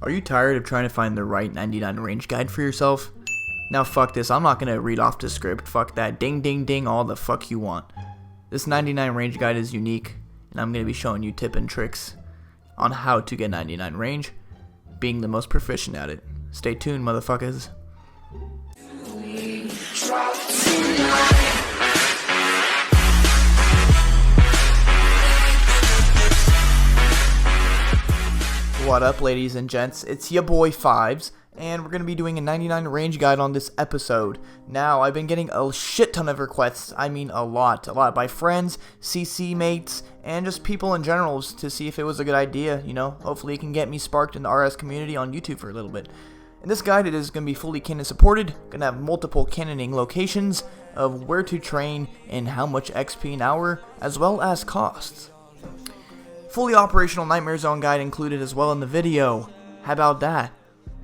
Are you tired of trying to find the right 99 range guide for yourself? Now fuck this, I'm not gonna read off the script, fuck that, ding ding ding, all the fuck you want. This 99 range guide is unique, and I'm gonna be showing you tips and tricks on how to get 99 range, being the most proficient at it. Stay tuned, motherfuckers. What up, ladies and gents? It's your boy Fives, and we're going to be doing a 99 range guide on this episode. Now, I've been getting a shit ton of requests, I mean a lot, by friends, CC mates, and just people in general to see if it was a good idea, you know, hopefully it can get me sparked in the RS community on YouTube for a little bit. In this guide, it is going to be fully canon supported, going to have multiple canoning locations of where to train and how much XP an hour, as well as costs. Fully operational Nightmare Zone guide included as well in the video. How about that?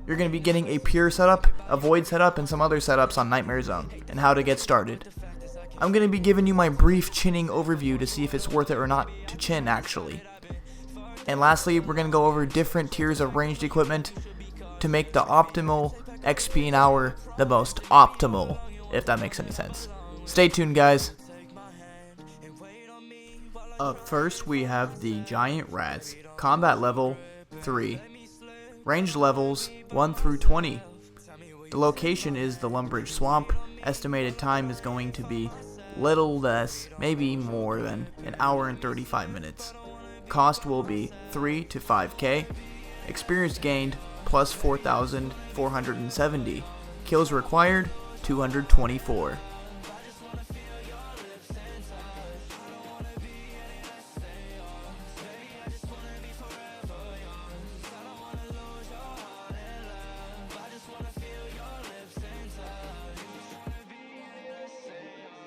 You're going to be getting a pure setup, a void setup, and some other setups on Nightmare Zone, and how to get started. I'm going to be giving you my brief chinning overview to see if it's worth it or not to chin, actually. And lastly, we're going to go over different tiers of ranged equipment to make the optimal XP an hour the most optimal, if that makes any sense. Stay tuned, guys. Up first, we have the Giant Rats, combat level 3, range levels 1 through 20. The location is the Lumbridge Swamp. Estimated time is going to be little less, maybe more than an hour and 35 minutes. Cost will be 3 to 5k. Experience gained plus 4,470. Kills required 224.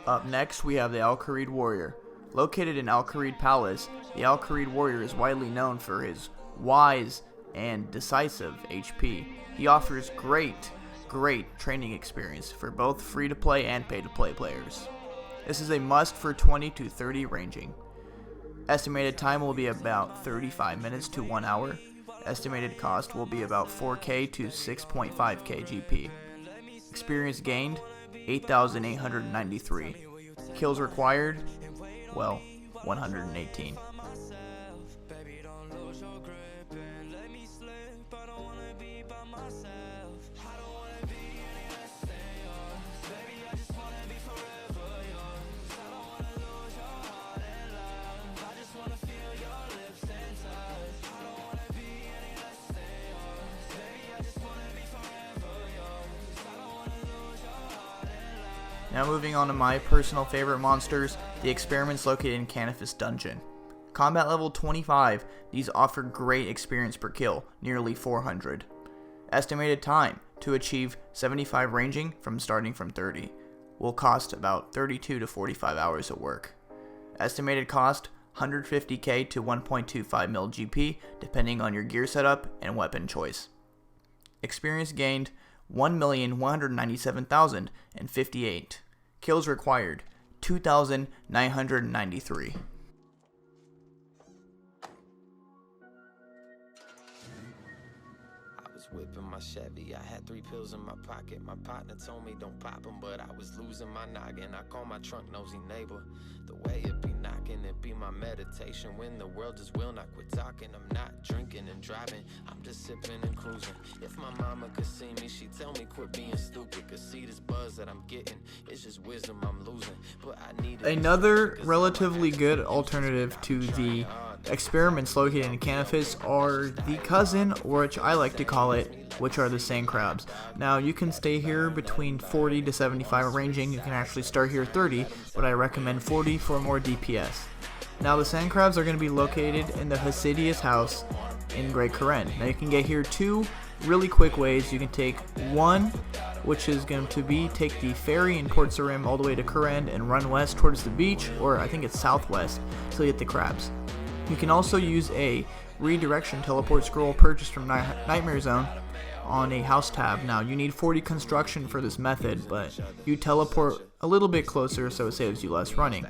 Up next, we have the Al-Kharid Warrior. Located in Al-Kharid Palace, the Al-Kharid Warrior is widely known for his wise and decisive HP. He offers great training experience for both free-to-play and pay-to-play players. This is a must for 20 to 30 ranging. Estimated time will be about 35 minutes to 1 hour. Estimated cost will be about 4k to 6.5k GP. Experience gained 8,893. Kills required, well, 118. Now moving on to my personal favorite monsters, the experiments located in Canifis Dungeon. Combat level 25, these offer great experience per kill, nearly 400. Estimated time to achieve 75 ranging from starting from 30. Will cost about 32 to 45 hours of work. Estimated cost 150k to 1.25 mil GP depending on your gear setup and weapon choice. Experience gained 1,197,058. Kills required 2,993. Whipping my Chevy, I had 3 pills in my pocket. My partner told me don't pop them, but I was losing my noggin. I call my trunk nosy neighbor. The way it be knocking, it be my meditation. When the world just will not quit talking, I'm not drinking and driving, I'm just sipping and cruising. If my mama could see me, she'd tell me quit being stupid. Cause see this buzz that I'm getting, it's just wisdom I'm losing. But I need another relatively good alternative to the experiments located in Canifis are the cousin, or which I like to call it, which are the sand crabs. Now you can stay here between 40 to 75 ranging. You can actually start here 30, but I recommend 40 for more DPS. Now the sand crabs are going to be located in the Hasidius house in Great Karen. Now you can get here 2 really quick ways. You can take one, which is going to be take the ferry in Port Sarim all the way to Karen and run west towards the beach, or I think it's southwest, till you hit the crabs. You can also use a redirection teleport scroll purchased from Nightmare Zone on a house tab. Now you need 40 construction for this method, but you teleport a little bit closer so it saves you less running.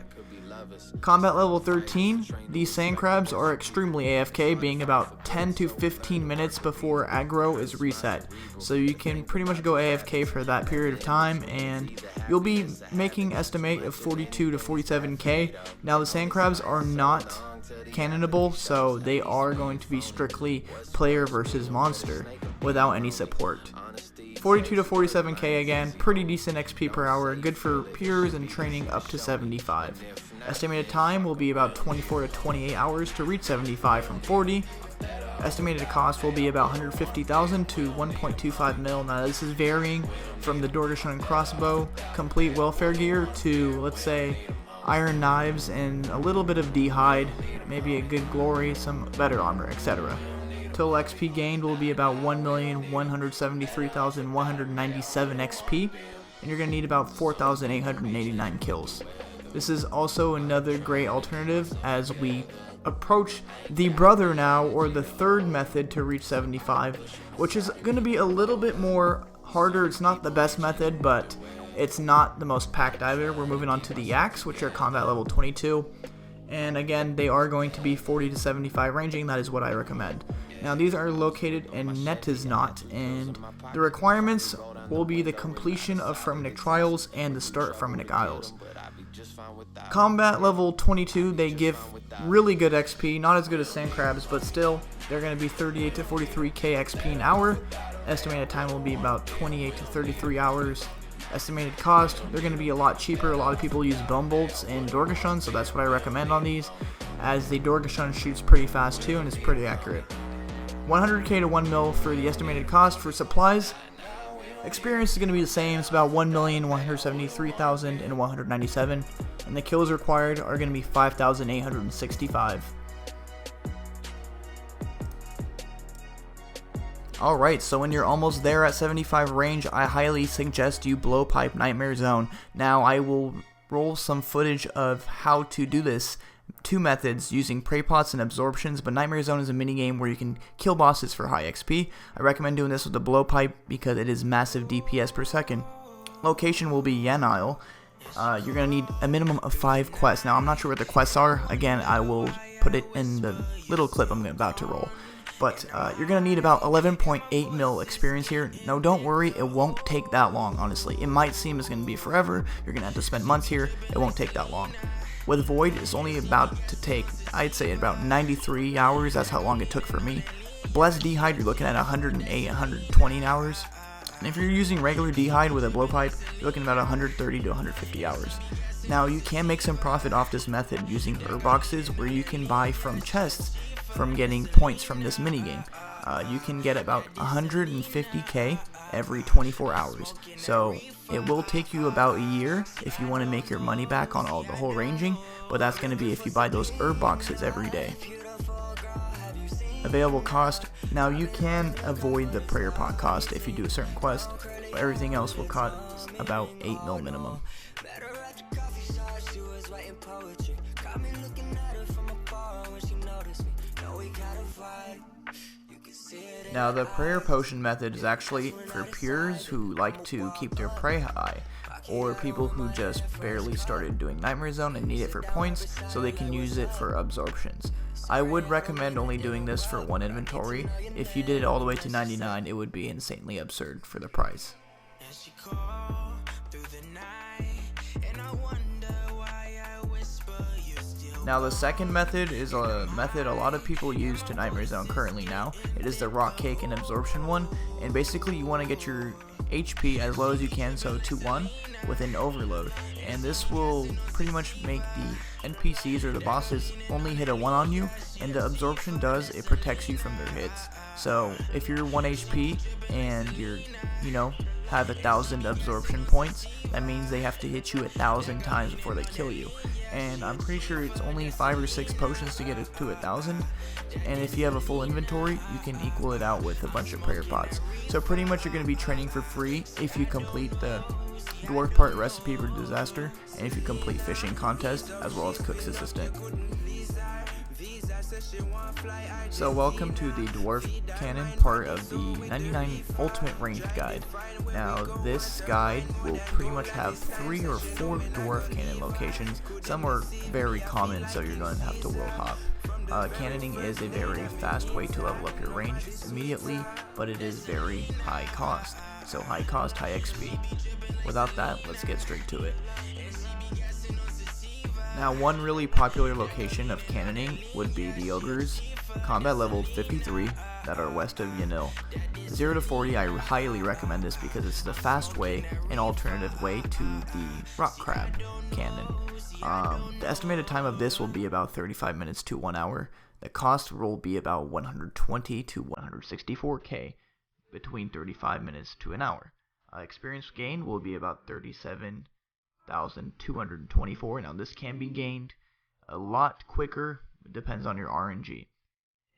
Combat level 13, these sand crabs are extremely AFK, being about 10 to 15 minutes before aggro is reset. So you can pretty much go AFK for that period of time, and you'll be making estimate of 42 to 47k. Now the sand crabs are not cannonable, so they are going to be strictly player versus monster without any support. 42 to 47k again, pretty decent XP per hour, good for peers and training up to 75. Estimated time will be about 24 to 28 hours to reach 75 from 40. Estimated cost will be about 150,000 to 1.25 mil. Now this is varying from the Dorgashun crossbow, complete welfare gear, to let's say iron knives and a little bit of D-hide, maybe a good glory, some better armor, etc. Total XP gained will be about 1,173,197 XP, and you're going to need about 4,889 kills. This is also another great alternative as we approach the brother now, or the third method to reach 75, which is going to be a little bit more harder. It's not the best method, but it's not the most packed either. We're moving on to the yaks, which are combat level 22, and again they are going to be 40 to 75 ranging. That is what I recommend. Now these are located in Netiznot, and the requirements will be the completion of Fremennik Trials and the start of Fremennik Isles. Combat level 22, they give really good XP, not as good as sand crabs, but still they're going to be 38 to 43k XP an hour. Estimated time will be about 28 to 33 hours. Estimated cost, they're going to be a lot cheaper. A lot of people use bone bolts in Dorgashun, so that's what I recommend on these, as the Dorgashun shoots pretty fast too and is pretty accurate. 100k to 1 mil for the estimated cost. For supplies, experience is going to be the same. It's about 1,173,197, and the kills required are going to be 5,865. Alright, so when you're almost there at 75 range, I highly suggest you blowpipe Nightmare Zone. Now I will roll some footage of how to do this, two methods using prey pots and absorptions, but Nightmare Zone is a minigame where you can kill bosses for high XP. I recommend doing this with the blowpipe because it is massive DPS per second. Location will be Yanile. You're going to need a minimum of 5 quests. Now I'm not sure what the quests are. Again, I will put it in the little clip I'm about to roll. But you're going to need about 11.8 mil experience here. Now don't worry, it won't take that long, honestly. It might seem it's going to be forever. You're going to have to spend months here. It won't take that long. With Void, it's only about to take, I'd say, about 93 hours. That's how long it took for me. Blessed D-Hide, you're looking at 108, 120 hours. And if you're using regular D-Hide with a blowpipe, you're looking at about 130 to 150 hours. Now, you can make some profit off this method using herb boxes, where you can buy from chests from getting points from this minigame. You can get about 150k every 24 hours. So it will take you about a year if you want to make your money back on all the whole ranging, but that's going to be if you buy those herb boxes every day. Available cost, now you can avoid the prayer pot cost if you do a certain quest, but everything else will cost about 8 mil minimum. Now the prayer potion method is actually for peers who like to keep their prey high, or people who just barely started doing Nightmare Zone and need it for points so they can use it for absorptions. I would recommend only doing this for one inventory. If you did it all the way to 99, it would be insanely absurd for the price. Now the second method is a method a lot of people use to Nightmare Zone currently now. It is the rock cake and absorption one, and basically you want to get your HP as low as you can, so to 1 with an overload, and this will pretty much make the NPCs or the bosses only hit a 1 on you, and the absorption does, it protects you from their hits. So if you're 1 HP and you're, have 1,000 absorption points, that means they have to hit you 1,000 times before they kill you. And I'm pretty sure it's only 5 or 6 potions to get it to 1,000. And if you have a full inventory, you can equal it out with a bunch of prayer pots. So pretty much you're going to be training for free if you complete the Dwarf Part Recipe for Disaster, and if you complete Fishing Contest, as well as Cook's Assistant. So welcome to the Dwarf Cannon part of the 99 Ultimate Range Guide. Now this guide will pretty much have 3 or 4 Dwarf Cannon locations. Some are very common, so you're going to have to will hop. Cannoning is a very fast way to level up your range immediately, but it is very high cost. So high cost, high XP. Without that, let's get straight to it. Now one really popular location of cannoning would be the Ogres, combat leveled 53, that are west of Yanil. 0 to 40, I highly recommend this because it's the fast way and alternative way to the Rock Crab cannon. The estimated time of this will be about 35 minutes to 1 hour. The cost will be about 120 to 164k, between 35 minutes to an hour. Experience gain will be about 37,224. Now this can be gained a lot quicker, it depends on your RNG.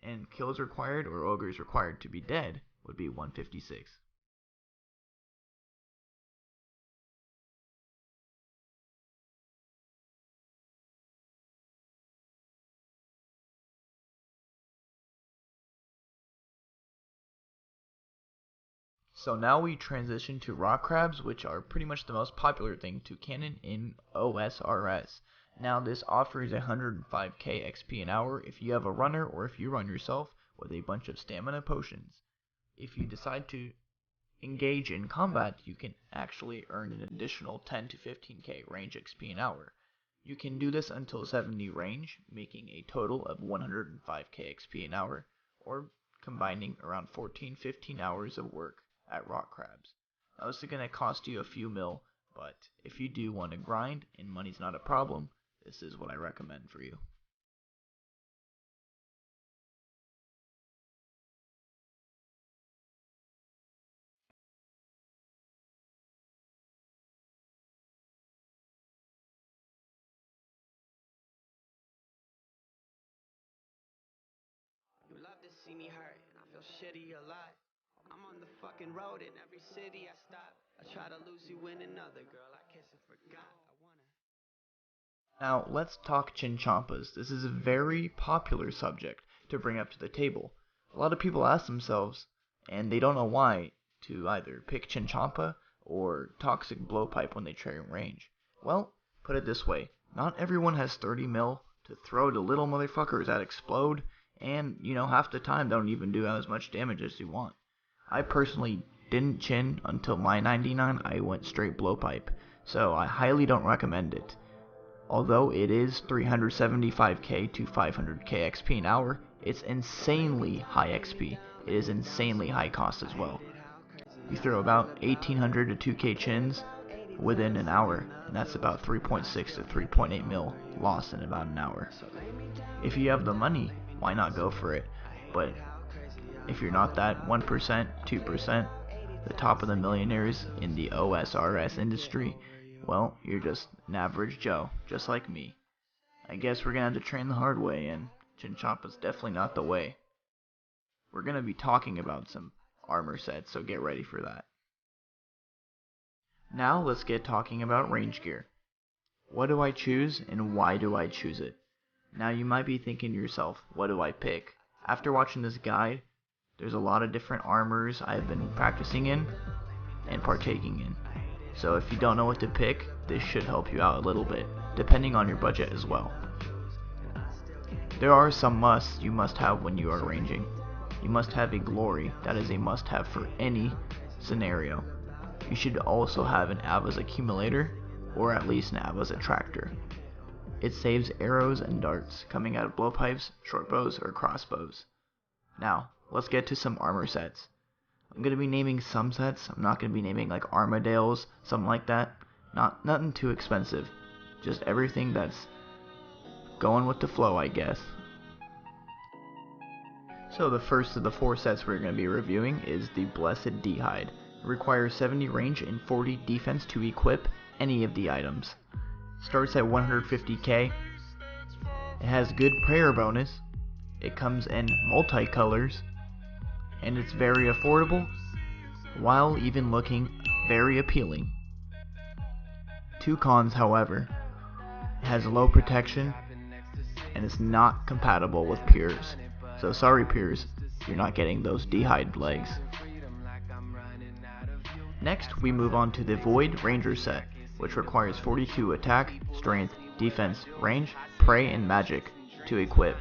And kills required, or ogres required to be dead, would be 156. So now we transition to rock crabs, which are pretty much the most popular thing to cannon in OSRS. Now this offers 105k XP an hour if you have a runner or if you run yourself with a bunch of stamina potions. If you decide to engage in combat, you can actually earn an additional 10 to 15k range XP an hour. You can do this until 70 range, making a total of 105k XP an hour, or combining around 14-15 hours of work at rock crabs. Now this is going to cost you a few mil, but if you do want to grind and money's not a problem, this is what I recommend for you. You love to see me hurt, and I feel shitty a lot. I'm on the fucking road in every city I stop. I try to lose you in another girl, I kiss and forgot. Now let's talk chinchampas. This is a very popular subject to bring up to the table. A lot of people ask themselves, and they don't know why, to either pick chinchampa or toxic blowpipe when they trade in range. Well, put it this way, not everyone has 30 mil to throw to little motherfuckers that explode, and half the time don't even do as much damage as you want. I personally didn't chin until my 99, I went straight blowpipe, so I highly don't recommend it. Although it is 375k to 500k XP an hour, it's insanely high XP. It is insanely high cost as well. You throw about 1800 to 2k chins within an hour, and that's about 3.6 to 3.8 mil lost in about an hour. If you have the money, why not go for it? But if you're not that 1%, 2%, the top of the millionaires in the OSRS industry, well, you're just an average Joe, just like me. I guess we're gonna have to train the hard way, and Chinchampa's definitely not the way. We're gonna be talking about some armor sets, so get ready for that. Now let's get talking about range gear. What do I choose, and why do I choose it? Now you might be thinking to yourself, what do I pick? After watching this guide, there's a lot of different armors I've been practicing in and partaking in. So if you don't know what to pick, this should help you out a little bit, depending on your budget as well. There are some musts you must have when you are ranging. You must have a glory, that is a must have for any scenario. You should also have an Ava's accumulator, or at least an Ava's attractor. It saves arrows and darts coming out of blowpipes, short bows, or crossbows. Now, let's get to some armor sets. I'm going to be naming some sets. I'm not going to be naming like Armadales, something like that. Nothing too expensive. Just everything that's going with the flow, I guess. So the first of the 4 sets we're going to be reviewing is the Blessed D-Hide. It requires 70 range and 40 defense to equip any of the items. Starts at 150k. It has good prayer bonus. It comes in multicolors. And it's very affordable, while even looking very appealing. 2 cons, however. It has low protection and is not compatible with pures. So sorry pures, you're not getting those d'hide legs. Next, we move on to the Void Ranger set, which requires 42 attack, strength, defense, range, prey, and magic to equip.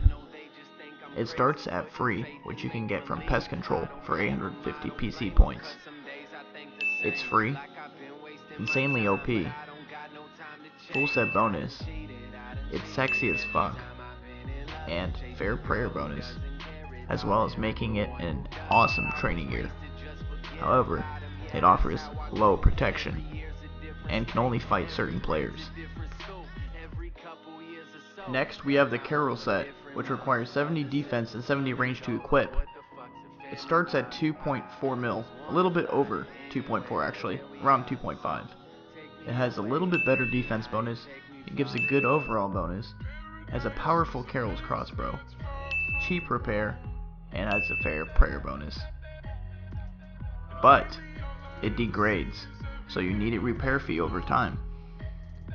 It starts at free, which you can get from Pest Control for 850 PC points. It's free, insanely OP, full set bonus, it's sexy as fuck, and fair prayer bonus, as well as making it an awesome training gear. However, it offers low protection and can only fight certain players. Next, we have the Carol set, which requires 70 defense and 70 range to equip. It starts at 2.4 mil, a little bit over 2.4 actually, around 2.5. It has a little bit better defense bonus, it gives a good overall bonus, has a powerful Carol's crossbow, cheap repair, and has a fair prayer bonus. But it degrades, so you need a repair fee over time.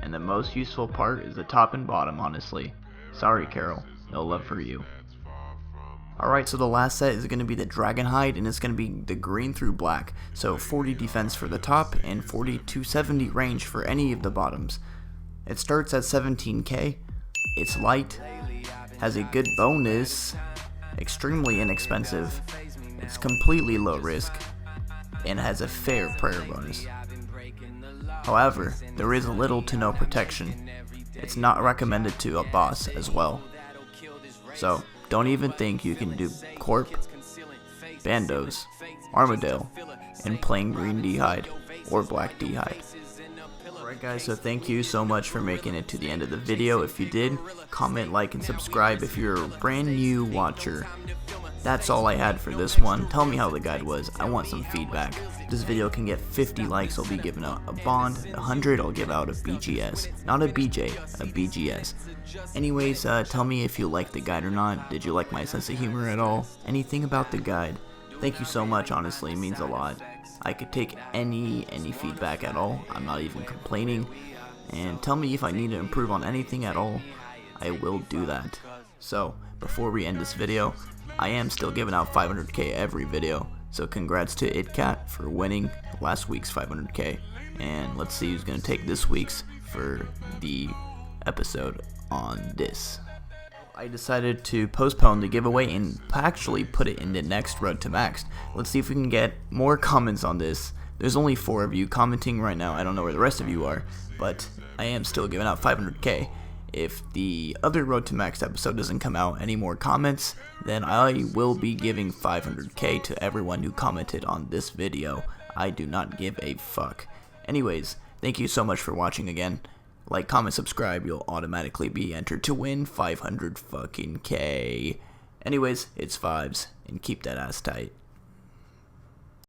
And the most useful part is the top and bottom, honestly. Sorry Carol, no love for you. Alright, so the last set is going to be the Dragon Hide, and it's going to be the green through black. So 40 defense for the top, and 40 to 70 range for any of the bottoms. It starts at 17k, it's light, has a good bonus, extremely inexpensive, it's completely low risk, and has a fair prayer bonus. However, there is little to no protection. It's not recommended to a boss as well. So, don't even think you can do Corp, Bandos, Armadale, and plain green d'hide or black d'hide. Alright guys, so thank you so much for making it to the end of the video. If you did, comment, like, and subscribe if you're a brand new watcher. That's all I had for this one. Tell me how the guide was. I want some feedback. If this video can get 50 likes, I'll be giving out a bond. 100, I'll give out a BGS. Not a BJ, a BGS. Anyways, tell me if you liked the guide or not. Did you like my sense of humor at all? Anything about the guide? Thank you so much, honestly, it means a lot. I could take any feedback at all. I'm not even complaining. And tell me if I need to improve on anything at all. I will do that. So, before we end this video, I am still giving out 500k every video, so congrats to ItCat for winning last week's 500k, and let's see who's going to take this week's for the episode on this. I decided to postpone the giveaway and actually put it in the next Road to Max. Let's see if we can get more comments on this. There's only 4 of you commenting right now, I don't know where the rest of you are, but I am still giving out 500k. If the other Road to Max episode doesn't come out, any more comments, then I will be giving 500k to everyone who commented on this video. I do not give a fuck. Anyways, thank you so much for watching again. Like, comment, subscribe, you'll automatically be entered to win 500 fucking K. Anyways, it's Vibes, and keep that ass tight.